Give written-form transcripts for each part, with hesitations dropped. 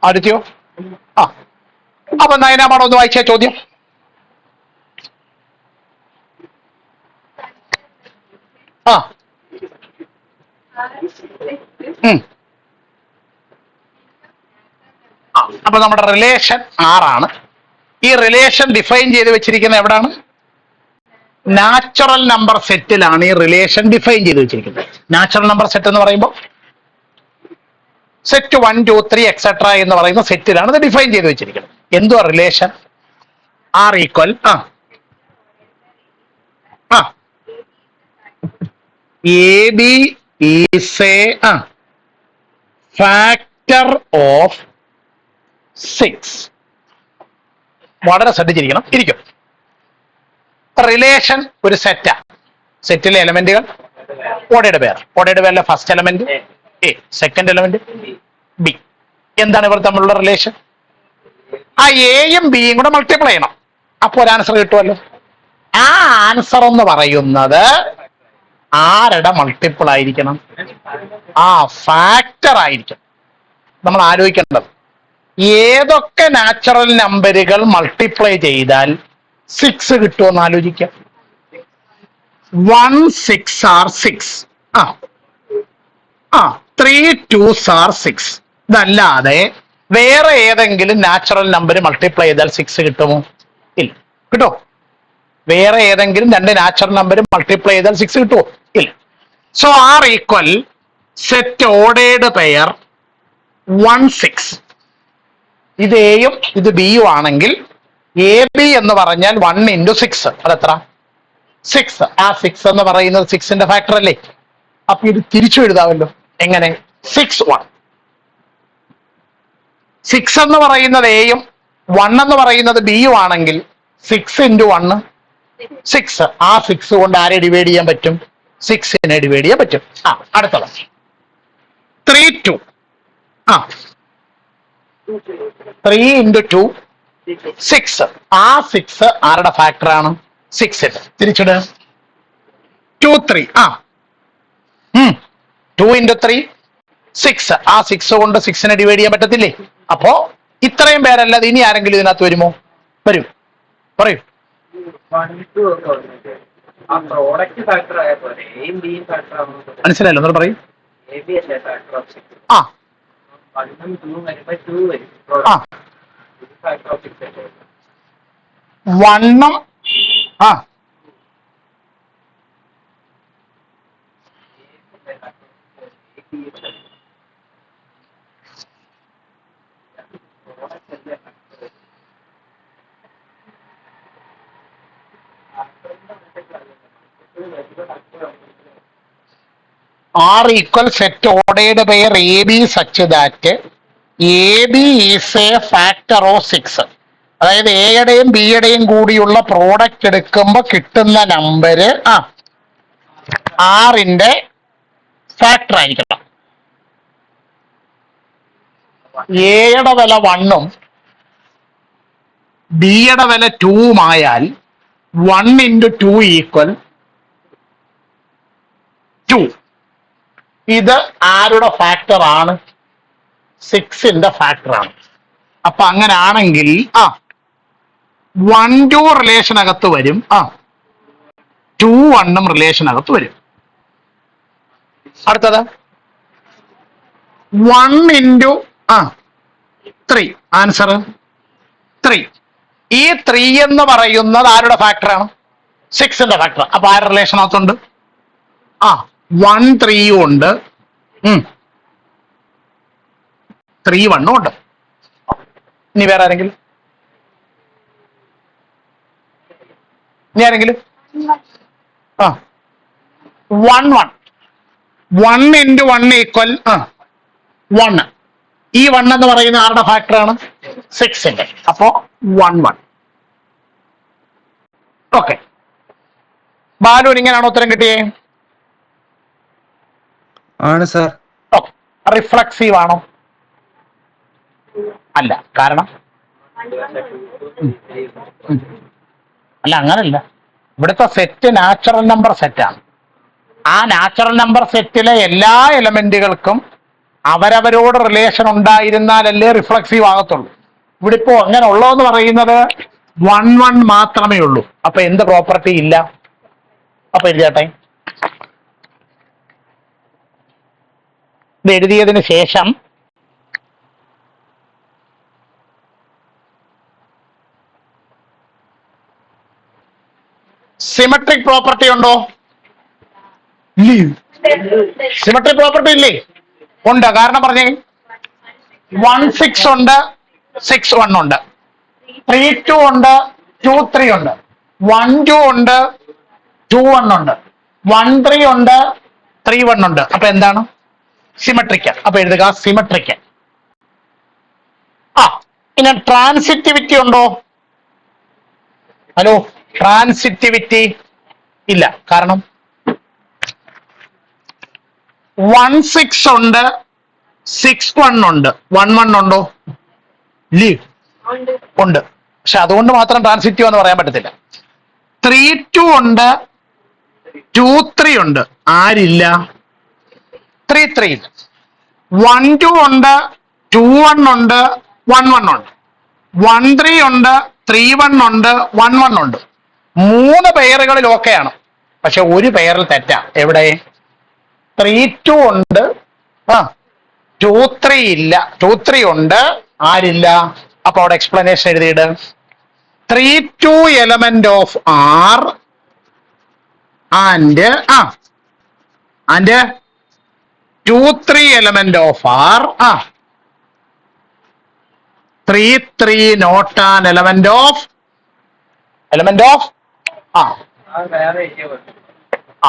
ആദിത്യോ? ആ, അപ്പൊ നയനാമാണോ ഒന്ന് വായിച്ച ചോദ്യം. ആ അപ്പൊ നമ്മുടെ റിലേഷൻ ആറാണ്. ഈ റിലേഷൻ ഡിഫൈൻ ചെയ്ത് വെച്ചിരിക്കുന്നത് എവിടാണ്? നാച്ചുറൽ നമ്പർ സെറ്റിലാണ് ഈ റിലേഷൻ ഡിഫൈൻ ചെയ്ത് വെച്ചിരിക്കുന്നത്. നാച്ചുറൽ നമ്പർ സെറ്റ് എന്ന് പറയുമ്പോൾ സെറ്റ് 1 2 3 എക്സെട്ര എന്ന് പറയുന്ന സെറ്റിലാണ് ഇത് ഡിഫൈൻ ചെയ്ത് വെച്ചിരിക്കുന്നത്. എന്തുവാ relation? R equal A B is a factor of 6. വളരെ ശ്രദ്ധിച്ചിരിക്കണം. ഇരിക്കും. റിലേഷൻ ഒരു സെറ്റാ. സെറ്റിലെ എലമെന്റുകൾ ഓടയുടെ പേരിലെ first element A, second element B. എന്താണ് ഇവർ തമ്മിലുള്ള റിലേഷൻ? ആ എയും ബിയും കൂടെ മൾട്ടിപ്ലൈ ചെയ്യണം, അപ്പൊ ഒരു ആൻസർ കിട്ടുമല്ലോ. ആ ആൻസർ എന്ന് പറയുന്നത് ആരുടെ മൾട്ടിപ്പിൾ ആയിരിക്കണം? ആ ഫാക്ടർ ആയിരിക്കും. നമ്മൾ ആലോചിക്കേണ്ടത് ഏതൊക്കെ നാച്ചുറൽ നമ്പറുകൾ മൾട്ടിപ്ലൈ ചെയ്താൽ 6 കിട്ടുമെന്ന് ആലോചിക്കാം. 1 6 are 6. 3 2s are 6. ഇതല്ലാതെ വേറെ ഏതെങ്കിലും നാച്ചുറൽ നമ്പർ മൾട്ടിപ്ലൈ ചെയ്താൽ 6 കിട്ടുമോ? ഇല്ല. കിട്ടോ? വേറെ ഏതെങ്കിലും രണ്ട് നാച്ചുറൽ നമ്പർ മൾട്ടിപ്ലൈ ചെയ്താൽ 6 കിട്ടുമോ? ഇല്ല. So R equal set ordered pair 1 6. ഇത് എയും ഇത് ബിയും ആണെങ്കിൽ എ ബി എന്ന് പറഞ്ഞാൽ 1 into 6. അതെത്ര? 6. ആ 6 എന്ന് പറയുന്നത് 6ന്റെ ഫാക്ടർ അല്ലേ? അപ്പൊ ഇത് തിരിച്ചു എഴുതാമല്ലോ. എങ്ങനെ? 6 1. 6 എന്ന് പറയുന്നത് എയും 1 എന്ന് പറയുന്നത് ബിയും ആണെങ്കിൽ 6 into 1 6. ആ 6 കൊണ്ട് ആരെ ഡിവൈഡ് ചെയ്യാൻ പറ്റും? 6നെ ഡിവൈഡ് ചെയ്യാൻ പറ്റും. അടുത്തത് 3 2. 3 into 2 6. ആ 6 ആരുടെ ഫാക്ടർ ആണ്? 6ന്റെ. തിരിച്ചിട് 2 3. 2 into 3 6. ആ 6 കൊണ്ട് 6നെ ഡിവൈഡ് ചെയ്യാൻ പറ്റത്തില്ലേ? അപ്പോ ഇത്രയും പേരല്ലാതെ ഇനി ആരെങ്കിലും ഇതിനകത്ത് വരുമോ? വരും. പറയൂ. മനസ്സിലായല്ലോ? എന്നോട് പറയൂ. വണ്ണം R equal set ordered pair AB such that AB is a factor of 6. അതായത് എയുടെയും ബിയുടെയും കൂടിയുള്ള പ്രോഡക്റ്റ് എടുക്കുമ്പോൾ കിട്ടുന്ന നമ്പർ ആറിന്റെ ഫാക്ടർ ആയിരിക്കണം. എയുടെ വില 1ഉം ബിയുടെ വില 2ഉം ആയാൽ 1 into 2 ഈക്വൽ 2. ഇത് ആരുടെ ഫാക്ടർ ആണ്? 6ന്റെ ഫാക്ടർ ആണ്. അപ്പൊ അങ്ങനെ ആണെങ്കിൽ 1 2 റിലേഷൻ അകത്ത് വരും, 2 1ഉം റിലേഷൻ അകത്ത് വരും. അടുത്തത് 1 into 3. ആൻസർ 3. ഈ 3 എന്ന് പറയുന്നത് ആരുടെ ഫാക്ടർ ആണ്? 6ന്റെ ഫാക്ടർ. അപ്പൊ ആരുടെ റിലേഷൻ അകത്തുണ്ട്? 1 3 ഉണ്ട്, 3 1 ഉണ്ട്. ഇനി വേറെ ആരെങ്കിലും? ഇനി ആരെങ്കിലും? 1 1. 1 into 1 ഈക്വൽ 1. ഈ 1 എന്ന് പറയുന്ന ആരുടെ ഫാക്ടർ ആണ്? 6ന്റെ. അപ്പോ 1 1. ഓക്കെ. ബാലുവിന് ഇങ്ങനെയാണോ ഉത്തരം കിട്ടിയേ? ആണ് സാർ. റിഫ്ലക്സീവ് ആണോ? അല്ല. കാരണം അല്ല, അങ്ങനല്ല. ഇവിടുത്തെ സെറ്റ് നാച്ചുറൽ നമ്പർ സെറ്റാണ്. ആ നാച്ചുറൽ നമ്പർ സെറ്റിലെ എല്ലാ എലമെന്റുകൾക്കും അവരവരോട് റിലേഷൻ ഉണ്ടായിരുന്നാലല്ലേ റിഫ്ലക്സീവ് ആകത്തുള്ളൂ. ഇവിടെ ഇപ്പോ അങ്ങനെ ഉള്ളതെന്ന് പറയുന്നത് 1 1 മാത്രമേ ഉള്ളൂ. അപ്പൊ എന്ത് പ്രോപ്പർട്ടി ഇല്ല? അപ്പൊ എഴുതിയാട്ടെ. ഇത് എഴുതിയതിന് ശേഷം സിമെട്രിക് പ്രോപ്പർട്ടി ഉണ്ടോ? സിമെട്രിക് പ്രോപ്പർട്ടി ഇല്ലേ? ഉണ്ട്. കാരണം പറഞ്ഞേ, 1 6 ഉണ്ട്, 6 1 ഉണ്ട്, 3 2 ഉണ്ട്, 2 3 ഉണ്ട്, 1 2 ഉണ്ട്, 2 1 ഉണ്ട്, 1 3 ഉണ്ട്, 3 1 ഉണ്ട്. അപ്പൊ എന്താണ്? സിമെട്രിക്. അപ്പൊ എഴുതുക സിമെട്രിക്. ഇനി ട്രാൻസിറ്റിവിറ്റി ഉണ്ടോ? ഹലോ, ട്രാൻസിറ്റിവിറ്റി ഇല്ല. കാരണം 1 6 ഉണ്ട്, 6 1 ഉണ്ട്, 1 1 ഉണ്ടോ? ലീവ് ഉണ്ട്. പക്ഷെ അതുകൊണ്ട് മാത്രം ട്രാൻസിറ്റീവ് എന്ന് പറയാൻ പറ്റത്തില്ല. 3 2 ഉണ്ട്, 2 3 ഉണ്ട്, ആരില്ല? 3 3 ഇല്ല. 1 2 ഉണ്ട്, 2 1 ഉണ്ട്, 1 1 ഉണ്ട്, 1 3 ഉണ്ട്, 3 1 ഉണ്ട്, 1 1 ഉണ്ട്. 3 പെയറുകളിൽ ഓക്കെയാണ്. പക്ഷെ ഒരു പെയറിൽ തെറ്റാ. എവിടെ? 3 2 ഉണ്ട്, 2 3 ഇല്ല, 2 3 ഉണ്ട്, ആരില്ല? അപ്പൊ അവിടെ എക്സ്പ്ലനേഷൻ എഴുതിയിട്ട് 3 2 element of R and 2 3 element of R 3 3 not an element of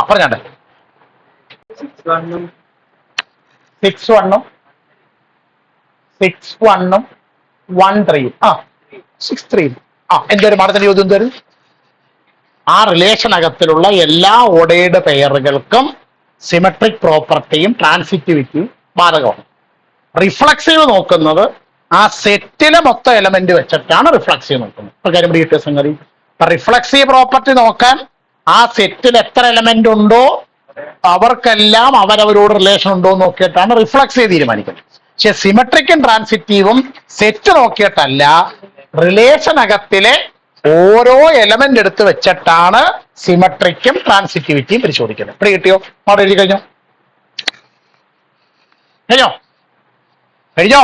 പറഞ്ഞാട്ടെ. 6 1 ഉം 6 1 ഉം 1 3 6 3. എന്തൊരു മാഡത്തിന്റെ ചോദ്യം എന്തോരും? ആ റിലേഷനകത്തിലുള്ള എല്ലാ ഓർഡേർഡ് പെയറുകൾക്കും സിമെട്രിക് പ്രോപ്പർട്ടിയും ട്രാൻസിറ്റിവിറ്റിയും ബാധകമാണ്. റിഫ്ലക്സീവ് നോക്കുന്നത് ആ സെറ്റിലെ മൊത്തം എലമെന്റ് വെച്ചിട്ടാണ് റിഫ്ലക്സീവ് നോക്കുന്നത്. ഇപ്പൊ കാര്യം പിടികിട്ടിയ സംഗതി. ഇപ്പൊ റിഫ്ലക്സീവ് പ്രോപ്പർട്ടി നോക്കാൻ ആ സെറ്റിൽ എത്ര എലമെന്റ് ഉണ്ടോ അവർക്കെല്ലാം അവരവരോട് റിലേഷൻ ഉണ്ടോ എന്ന് നോക്കിയിട്ടാണ് റിഫ്ലക്സീവ് തീരുമാനിക്കുന്നത്. പക്ഷെ സിമെട്രിക്കും ട്രാൻസിറ്റീവും സെറ്റ് നോക്കിയിട്ടല്ല, റിലേഷനകത്തിലെ ഓരോ എലമെന്റ് എടുത്ത് വെച്ചിട്ടാണ് സിമെട്രിക്കും ട്രാൻസിറ്റിവിറ്റിയും പരിശോധിക്കുന്നത്. ഇവിടെ കിട്ടിയോ? അവിടെ എഴുതി കഴിഞ്ഞോ? കഴിഞ്ഞോ?